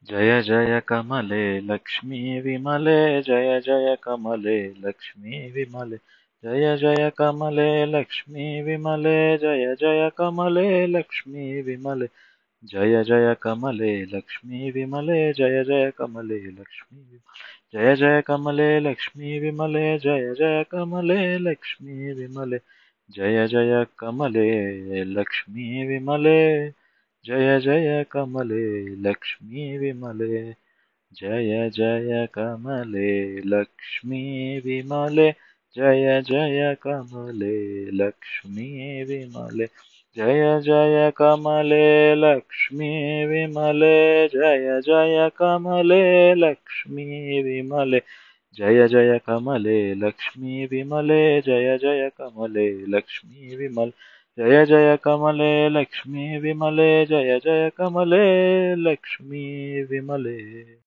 जय जय कमले लक्ष्मी विमले जय जय कमले लक्ष्मी विमले जय जय कमले लक्ष्मी विमले जय जय कमले लक्ष्मी विमले जय जय कमले लक्ष्मी विमले जय जय कमले लक्ष्मी जय जय कमले लक्ष्मी विमले जय जय कमले लक्ष्मी विमले जय जय कमले लक्ष्मी विमले जय जय कमले लक्ष्मी विमले जय जय कमले लक्ष्मी विमले जय जय कमले लक्ष्मी विमले जय जय कमले लक्ष्मी विमले जय जय कमले लक्ष्मी विमले जय जय कमले लक्ष्मी विमले जय जय कमले लक्ष्मी विमल जय जय कमले लक्ष्मी विमले जय जय कमले लक्ष्मी विमले।